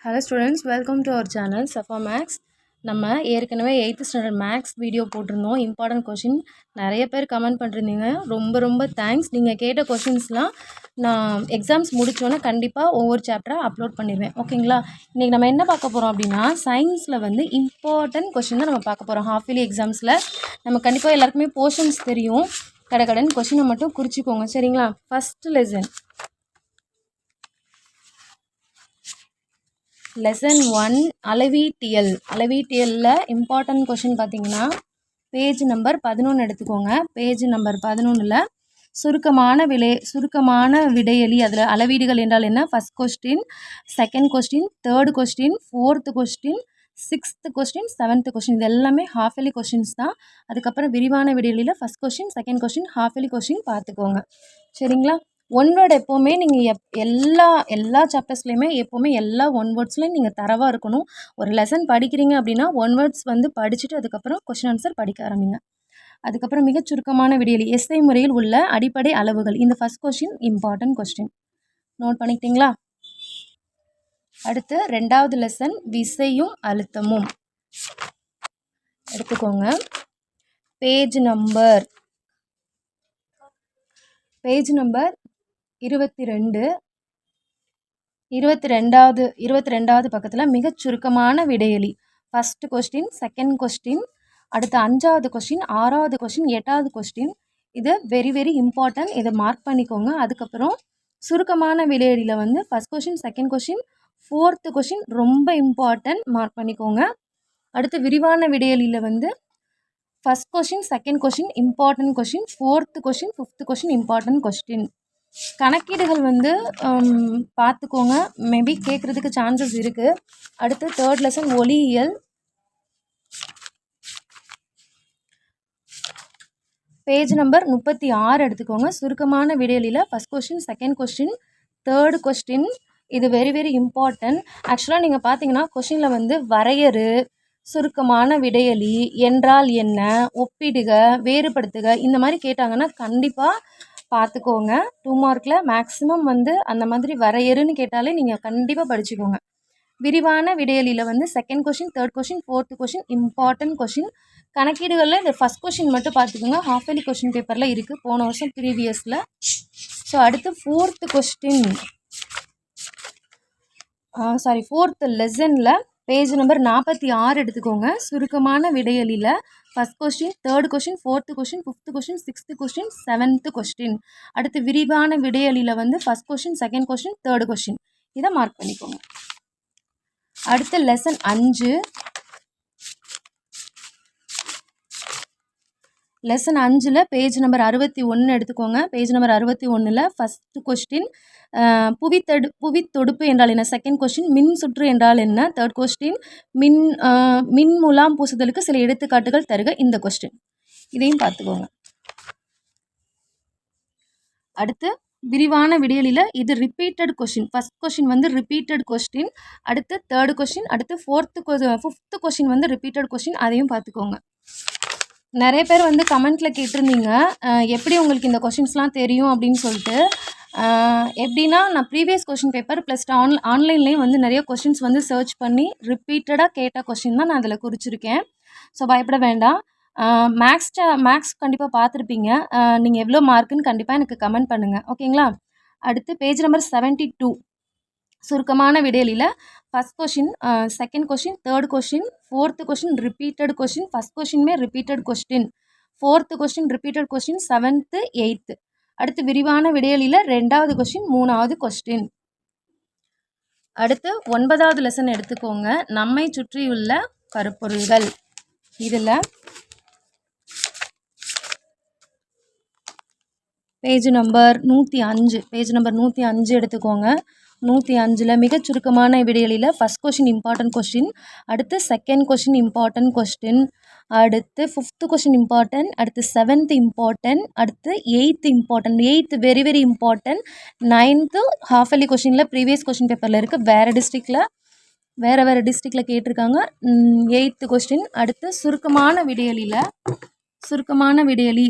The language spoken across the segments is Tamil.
Hello students, welcome to our channel Safa Max. நம்ம ஏற்கனவே 8th ஸ்டாண்டர்ட் மேக்ஸ் வீடியோ போட்டிருந்தோம். இம்பார்ட்டன்ட் கொஷின் நிறைய பேர் கமெண்ட் பண்ணிருந்தீங்க. ரொம்ப தேங்க்ஸ். நீங்கள் கேட்ட கொஷின்ஸ்லாம் நான் எக்ஸாம்ஸ் முடித்தோன்னே கண்டிப்பாக ஒவ்வொரு சாப்டராக அப்லோட் பண்ணிடுவேன். ஓகேங்களா? இன்றைக்கி நம்ம என்ன பார்க்க போகிறோம் அப்படின்னா, சயின்ஸில் வந்து இம்பார்ட்டன்ட் கொஷின் தான் நம்ம பார்க்க போகிறோம். ஹாஃப் இயர்லி எக்ஸாம்ஸில் நம்ம கண்டிப்பாக எல்லாருக்குமே போர்ஷன்ஸ் தெரியும். கடன் கொஷினை மட்டும் குறிச்சிக்கோங்க. சரிங்களா? ஃபஸ்ட்டு லெசன் 1 அளவீட்டியலில் இம்பார்ட்டன்ட் கொஷின் பார்த்தீங்கன்னா பேஜ் நம்பர் 11 எடுத்துக்கோங்க. பேஜ் நம்பர் 11ல் சுருக்கமான விடையலி, அதில் அளவீடுகள் என்றால் என்ன, first question, second question, third question, fourth question, sixth question, seventh question, இது எல்லாமே ஹாஃப் இயர்லி கொஷின்ஸ் தான். அதுக்கப்புறம் விரிவான விடையலியில் first question, second question, half yearly question பார்த்துக்கோங்க. சரிங்களா? ஒன் வேர்டு எப்போவுமே நீங்கள் எல்லா சாப்டர்ஸ்லையுமே எப்போவுமே எல்லா ஒன் வேர்ட்ஸ்லையும் நீங்கள் தரவாக இருக்கணும். ஒரு லெசன் படிக்கிறீங்க அப்படின்னா ஒன் வேர்ட்ஸ் வந்து படிச்சுட்டு அதுக்கப்புறம் கொஷின் ஆன்சர் படிக்க ஆரம்பிங்க. அதுக்கப்புறம் மிகச் சுருக்கமான விடையலி, எஸ்ஐ முறையில் உள்ள அடிப்படை அளவுகள். இந்த first question important question, note பண்ணிக்கிட்டீங்களா? அடுத்து 2வது லெசன் விசையும் அழுத்தமும் எடுத்துக்கோங்க. பேஜ் நம்பர் 22வது பக்கத்தில் மிகச் சுருக்கமான விடையலி, ஃபஸ்ட்டு கொஸ்டின், செகண்ட் கொஸ்டின், அடுத்து 5வது கொஸ்டின், 6வது கொஸ்டின், 8வது கொஸ்டின். இது வெரி இம்பார்ட்டன்ட், இதை மார்க் பண்ணிக்கோங்க. அதுக்கப்புறம் சுருக்கமான விடையலியில் வந்து first question, second question, fourth question ரொம்ப இம்பார்ட்டன்ட், மார்க் பண்ணிக்கோங்க. அடுத்து விரிவான விடையலியில் வந்து first question, second question important question, fourth question, fifth question important question. கணக்கீடுகள் வந்து பார்த்துக்கோங்க, மேபி கேட்குறதுக்கு சான்சஸ் இருக்குது. அடுத்து தேர்ட் லெசன் ஒளியியல், பேஜ் நம்பர் 36 எடுத்துக்கோங்க. சுருக்கமான விடையலியில் first question, second question, third question, இது வெரி இம்பார்ட்டன்ட். ஆக்சுவலாக நீங்கள் பார்த்தீங்கன்னா கொஸ்டினில் வந்து வரையறு, சுருக்கமான விடையலி என்றால் என்ன, ஒப்பிடுக, வேறுபடுத்துக, இந்த மாதிரி கேட்டாங்கன்னா கண்டிப்பாக பார்த்துக்கோங்க. 2 மார்க்கில் மேக்ஸிமம் வந்து அந்த மாதிரி வரையறுன்னு கேட்டாலே நீங்கள் கண்டிப்பாக படிச்சுக்கோங்க. விரிவான விடையலியில் வந்து second question, third question, fourth question important question. கணக்கீடுகளில் இந்த ஃபஸ்ட் கொஷின் மட்டும் பார்த்துக்கோங்க, ஹாஃப் இயர்லி கொஷின் பேப்பரில் இருக்குது, போன வருஷம் ப்ரீவியஸில். ஸோ அடுத்து ஃபோர்த்து லெசனில் பேஜ் நம்பர் 46 எடுத்துக்கோங்க. சுருக்கமான விடையலியில் first question, third question, fourth question, fifth question, sixth question, seventh question. அடுத்து விரிவான விடையலியில் வந்து first question, second question, third question, இதை மார்க் பண்ணிக்கோங்க. அடுத்து லெசன் 5ல் பேஜ் நம்பர் 61 எடுத்துக்கோங்க. பேஜ் நம்பர் 61ல் ஃபஸ்ட்டு கொஸ்டின் புவித்தொடுப்பு என்றால் என்ன, செகண்ட் கொஸ்டின் மின் சுற்று என்றால் என்ன, தேர்ட் கொஸ்டின் மின் முலாம் பூசுதலுக்கு சில எடுத்துக்காட்டுகள் தருக, இந்த கொஸ்டின், இதையும் பார்த்துக்கோங்க. அடுத்து விரிவான விடையலில் இது ரிப்பீட்டட் கொஸ்டின், ஃபஸ்ட் கொஸ்டின் வந்து ரிப்பீட்டட் கொஸ்டின், அடுத்து தேர்டு கொஸ்டின், அடுத்து ஃபிஃப்த்து கொஸ்டின் வந்து ரிப்பீட்டட் கொஸ்டின், அதையும் பார்த்துக்கோங்க. நிறைய பேர் வந்து கமெண்ட்டில் கேட்டிருந்தீங்க எப்படி உங்களுக்கு இந்த கொஷின்ஸ்லாம் தெரியும் அப்படின்னு சொல்லிட்டு. எப்படின்னா, நான் ப்ரீவியஸ் கொஷின் பேப்பர் ப்ளஸ் ஆன்லைன்லேயும் வந்து நிறைய கொஷின்ஸ் வந்து சர்ச் பண்ணி ரிப்பீட்டடாக கேட்ட கொஷின் தான் நான் அதில் குறிச்சிருக்கேன். ஸோ பயப்பட வேண்டாம். மேக்ஸ் கண்டிப்பாக பார்த்துருப்பீங்க. நீங்கள் எவ்வளோ மார்க்குன்னு கண்டிப்பாக எனக்கு கமெண்ட் பண்ணுங்கள். ஓகேங்களா? அடுத்து பேஜ் நம்பர் 72 சுருக்கமான விடையலியில் first question, second question, third question, fourth question repeated question, first கொஷினுமே repeated question, fourth question repeated question, seventh, eighth. அடுத்து விரிவான விடையலியில் 2வது கொஷின், 3வது கொஸ்டின். அடுத்து 9வது லெசன் எடுத்துக்கோங்க. நம்மை சுற்றியுள்ள கருப்பொருள்கள். இதில் பேஜ் நம்பர் 105 எடுத்துக்கோங்க. 105ல் மிகச் சுருக்கமான விடையலியில் ஃபஸ்ட் கொஷின் இம்பார்ட்டன்ட் கொஸ்டின், அடுத்து செகண்ட் கொஷின் இம்பார்ட்டன்ட் கொஸ்டின், அடுத்து ஃபிஃப்த்து கொஷின் இம்பார்ட்டன்ட், அடுத்து செவன்த்து இம்பார்ட்டன்ட், அடுத்து eighth important. Eighth very important. 9th half yearly கொஷினில் ப்ரீவியஸ் கொஷின் பேப்பரில் இருக்குது, வேறு டிஸ்ட்ரிக்டில் கேட்டிருக்காங்க. 8th question. அடுத்து சுருக்கமான விடையலி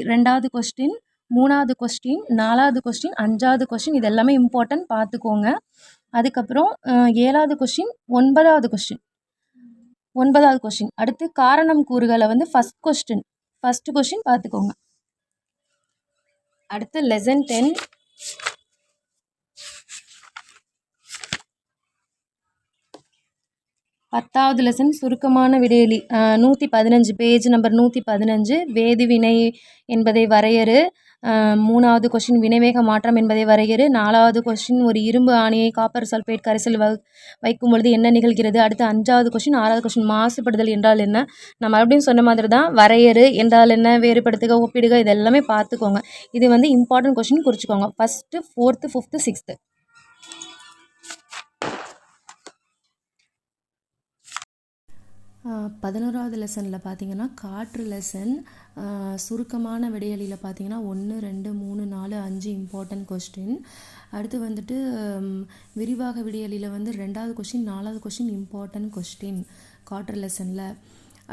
2வது கொஸ்டின், 3வது கொஸ்டின், 4வது கொஸ்டின், 5வது கொஸ்டின், இது எல்லாமே இம்பார்ட்டன்ட், பார்த்துக்கோங்க. அதுக்கப்புறம் 7வது கொஸ்டின் 9வது கொஸ்டின். அடுத்து காரணம் கூறுகளை வந்து ஃபஸ்ட்டு கொஸ்டின் பார்த்துக்கோங்க. அடுத்து லெசன் 10 10வது லெசன் சுருக்கமான விடையெளி 115 பேஜ் நம்பர் 115 வேதிவினை என்பதை வரையறு. 3வது கொஸ்டின் வினைவேக மாற்றம் என்பதை வரையறு. 4வது கொஸ்டின் ஒரு இரும்பு ஆணியை காப்பர் சல்பேட் கரைசல் வைக்கும் பொழுது என்ன நிகழ்கிறது. அடுத்து 5வது கொஸ்டின் 6வது கொஸ்டின் மாசுபடுதல் என்றால் என்ன. நான் மறுபடியும் சொன்ன மாதிரி தான் வரையறு என்றால் என்ன, வேறுபடுத்துக, ஒப்பிடுக, இது எல்லாமே பார்த்துக்கோங்க. இது வந்து இம்பார்ட்டன்ட் கொஸ்டின் குறிச்சிக்கோங்க. First 4th 5th 6th. 11வது லெசனில் பார்த்தீங்கன்னா காற்று லெசன் சுருக்கமான விடையளியில் பார்த்தீங்கன்னா 1 2 3 4 5 இம்பார்ட்டன்ட் கொஸ்டின். அடுத்து வந்துட்டு விரிவாக விடையளியில் வந்து 2வது கொஸ்டின் 4வது கொஸ்டின் இம்பார்ட்டன்ட் கொஸ்டின் காற்று லெசனில்.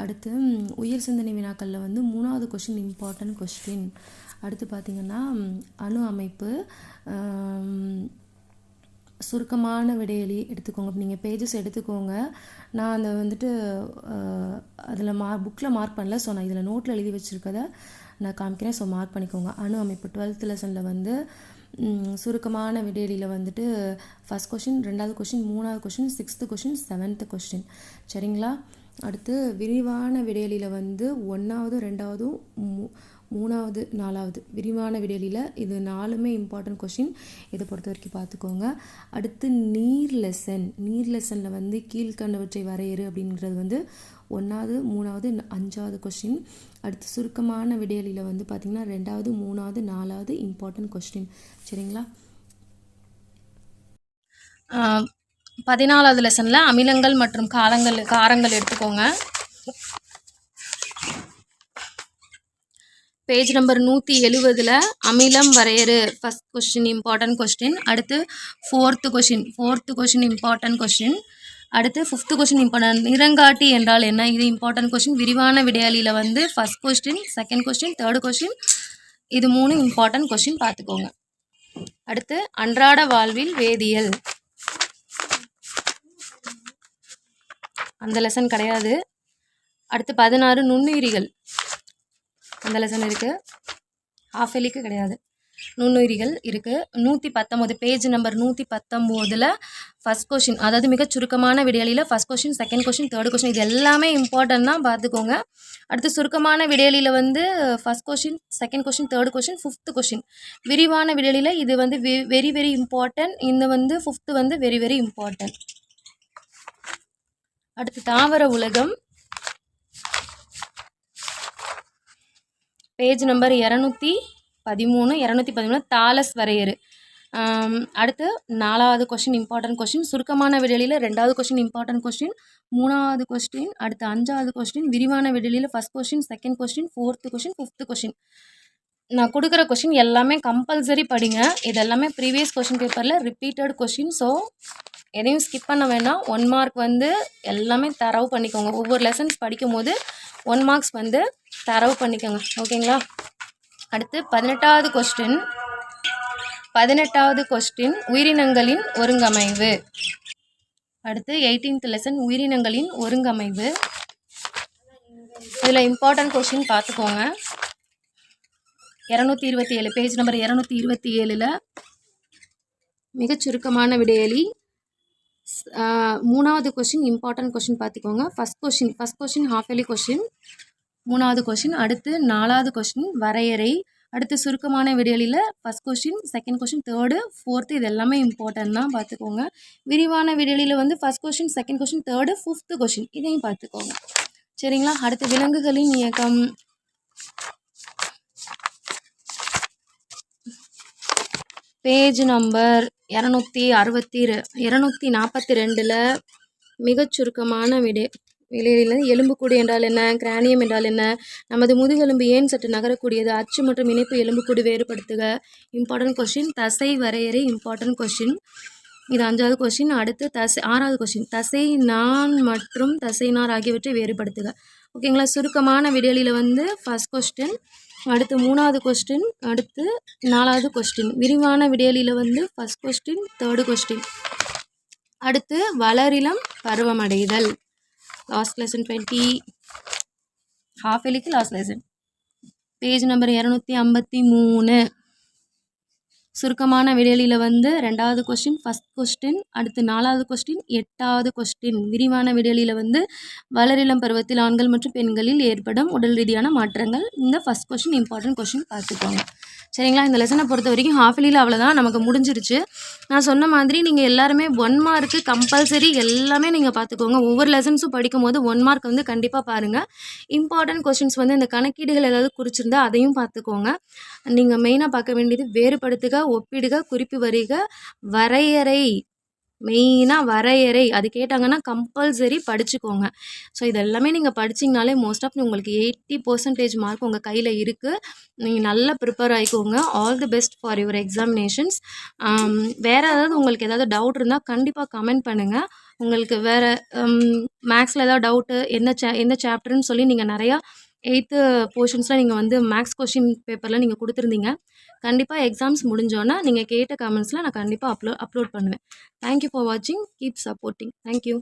அடுத்து உயர் சிந்தனை வினாக்களில் வந்து 3வது கொஸ்டின் இம்பார்ட்டன்ட் கொஸ்டின். அடுத்து பார்த்திங்கன்னா அணு அமைப்பு சுருக்கமான விடையளி எடுத்துக்கோங்க. நீங்கள் பேஜஸ் எடுத்துக்கோங்க. நான் அந்த வந்துட்டு அதில் புக்கில் மார்க் பண்ணல. ஸோ நான் இதில் நோட்டில் எழுதி வச்சுருக்கதை நான் காமிக்கிறேன். ஸோ மார்க் பண்ணிக்கோங்க. அணு அமைப்பு 12th லெசனில் வந்து சுருக்கமான விடையளியில் வந்துட்டு ஃபஸ்ட் கொஸ்டின் 2வது கொஸ்டின் 3வது question 6th question 7th question. சரிங்களா. அடுத்து விரிவான விடையளியில் வந்து 1வது 2வது 3வது 4வது விரிவான விடையளியில் இது 4மே இம்பார்ட்டன்ட் கொஸ்டின். இதை பொறுத்த வரைக்கும் பார்த்துக்கோங்க. அடுத்து நீர் லெசனில் வந்து கீழ்கண்டவற்றை வரையறு அப்படின்றது வந்து 1வது 3வது 5வது கொஸ்டின். அடுத்து சுருக்கமான விடையளியில் வந்து பார்த்திங்கன்னா 2வது 3வது 4வது இம்பார்ட்டன்ட் கொஸ்டின். சரிங்களா. 14வது லெசனில் அமிலங்கள் மற்றும் காரங்கள் எடுத்துக்கோங்க. பேஜ் நம்பர் 170 அமிலம் வரையறு ஃபஸ்ட் கொஸ்டின் இம்பார்ட்டன்ட் கொஸ்டின். அடுத்து 4th கொஸ்டின் இம்பார்ட்டன்ட் கொஸ்டின். அடுத்து 5th கொஸ்டின் இம்பார்ட்டன்ட் நிறங்காட்டி என்றால் என்ன, இது இம்பார்ட்டன்ட் கொஸ்டின். விரிவான விடையாளியில் வந்து first question, second question, third question, இது 3 இம்பார்ட்டன்ட் கொஸ்டின் பார்த்துக்கோங்க. அடுத்து அன்றாட வாழ்வில் வேதியியல் அந்த லெசன் கிடையாது. அடுத்து 16 நுண்ணுயிரிகள் அந்த லெசன் இருக்குது. ஹாஃப் எலிக்கு கிடையாது, நுண்ணுயிரிகள் இருக்குது. 119 பேஜ் நம்பர் 119 ஃபஸ்ட் கொஸ்டின், அதாவது மிக சுருக்கமான விடையளியில் first question, second question, third question, இது எல்லாமே இம்பார்ட்டன்ட் தான், பார்த்துக்கோங்க. அடுத்து சுருக்கமான விடையளியில் வந்து first question, second question, third question, 5th question. விரிவான விடையளியில் இது வந்து வெரி வெரி இம்பார்ட்டன்ட். இந்த வந்து 5th வந்து வெரி வெரி இம்பார்ட்டன்ட். அடுத்து தாவர உலகம் பேஜ் நம்பர் 213 தாலஸ் வரையறு. அடுத்து 4வது கொஸ்டின் இம்பார்ட்டன்ட் கொஸ்டின். சுருக்கமான விடையளியில் 2வது கொஸ்டின் இம்பார்ட்டன்ட் கொஸ்டின், 3வது கொஸ்டின், அடுத்து 5வது கொஸ்டின். விரிவான விடையளியில் first question, second question, 4th question, 5th question. நான் கொடுக்குற கொஸ்டின் எல்லாமே கம்பல்சரி படிங்க. இது எல்லாமே ப்ரீவியஸ் கொஸ்டின் பேப்பரில் ரிப்பீட்டட் கொஸ்டின். ஸோ எதையும் ஸ்கிப் பண்ண வேண்டாம். 1 மார்க் வந்து எல்லாமே தரவு பண்ணிக்கோங்க. ஒவ்வொரு லெசன்ஸ் படிக்கும் போது 1 மார்க்ஸ் வந்து தரவு பண்ணிக்கோங்க. ஓகேங்களா. அடுத்து 18வது கொஸ்டின் உயிரினங்களின் ஒருங்கமைவு. அடுத்து 18th லெசன் உயிரினங்களின் ஒருங்கமைவு. இதில் இம்பார்ட்டன்ட் கொஸ்டின் பார்த்துக்கோங்க. 227 பேஜ் நம்பர் 227 மிகச் சுருக்கமான விடையளி 3வது கொஸ்டின் இம்பார்ட்டன்ட் கொஸ்டின் பார்த்துக்கோங்க. First question half yearly question, 3வது கொஸ்டின். அடுத்து 4வது கொஸ்டின் வரையறை. அடுத்து சுருக்கமான விடையளியில் first question, second question, third, 4th இது எல்லாமே இம்பார்ட்டன்ட் தான், பார்த்துக்கோங்க. விரிவான விடையளியில் வந்து first question, second question, third, 5th question, இதையும் பார்த்துக்கோங்க. சரிங்களா. அடுத்து விலங்குகளின் இயக்கம் பேஜ் நம்பர் 242 மிகச் சுருக்கமான விடையளியில் எலும்புக்கூடு என்றால் என்ன, கிரானியம் என்றால் என்ன, நமது முதுகெலும்பு ஏன் சற்று நகரக்கூடியது, அச்சு மற்றும் இணைப்பு எலும்புக்கூடு வேறுபடுத்துக, இம்பார்ட்டன்ட் கொஸ்டின். தசை வரையறை இம்பார்ட்டன்ட் கொஸ்டின், இது 5வது கொஸ்டின். அடுத்து 6வது கொஸ்டின் தசை நான் மற்றும் தசை நார் ஆகியவற்றை வேறுபடுத்துக. ஓகேங்களா. சுருக்கமான விடையளியில் வந்து ஃபஸ்ட் கொஸ்டின், அடுத்து 3வது கொஸ்டின், அடுத்து 4வது கொஸ்டின். விரிவான விடையளியில் வந்து ஃபஸ்ட் கொஸ்டின், தேர்டு கொஸ்டின். அடுத்து வளரிளம் பருவமடைதல். லாஸ்ட் லெசன் 20 ஹாஃப் இயர்லிக்கு லாஸ்ட் லெசன். Page number 253. சுருக்கமான விடையில வந்து 2வது கொஸ்டின், ஃபஸ்ட் கொஸ்டின், அடுத்து 4வது கொஸ்டின், 8வது கொஸ்டின். விரிவான விடையில வந்து வளரிளம் பருவத்தில் ஆண்கள் மற்றும் பெண்களில் ஏற்படும் உடல் ரீதியான மாற்றங்கள். இந்த ஃபஸ்ட் கொஸ்டின் இம்பார்ட்டன்ட் கொஸ்டின் பார்த்துக்கோங்க. சரிங்களா? இந்த லெசனை பொறுத்த வரைக்கும் ஹாஃப் இயர்லியில் அவ்வளோதான், நமக்கு முடிஞ்சிருச்சு. நான் சொன்ன மாதிரி நீங்கள் எல்லாருமே 1 மார்க்கு கம்பல்சரி எல்லாமே நீங்கள் பார்த்துக்கோங்க. ஒவ்வொரு லெசன்ஸும் படிக்கும் போது 1 மார்க் வந்து கண்டிப்பாக பாருங்கள். இம்பார்ட்டன்ட் கொஸ்டின்ஸ் வந்து இந்த கணக்கீடுகள் ஏதாவது குறிச்சிருந்தா அதையும் பார்த்துக்கோங்க. நீங்கள் மெயினாக பார்க்க வேண்டியது வேறுபடுத்துக, ஒப்பிடுக, குறிப்பு வரிக, வரையறை. மெயினாக வரையறை அது கேட்டாங்கன்னா கம்பல்சரி படிச்சுக்கோங்க. ஸோ இதெல்லாமே நீங்கள் படிச்சிங்கனாலே மோஸ்ட் ஆஃப் உங்களுக்கு 80% மார்க் உங்கள் கையில் இருக்குது. நீங்கள் நல்லா ப்ரிப்பேர் ஆகிக்கோங்க. All the best for your examinations. வேறு ஏதாவது உங்களுக்கு ஏதாவது டவுட் இருந்தால் கண்டிப்பாக கமெண்ட் பண்ணுங்கள். உங்களுக்கு வேறு மேக்ஸில் ஏதாவது டவுட்டு எந்த சாப்டர்னு சொல்லி நீங்கள் நிறையா 8th போர்ஷன்ஸில் நீங்கள் வந்து மேக்ஸ் கொஷின் பேப்பரில் நீங்கள் கொடுத்துருந்தீங்க. கண்டிப்பாக எக்ஸாம்ஸ் முடிஞ்சோன்னா நீங்கள் கேட்ட கமெண்ட்ஸில் நான் கண்டிப்பாக அப்லோட் பண்ணுவேன். தேங்க்யூ ஃபார் வாட்சிங். Keep supporting. தேங்க்யூ.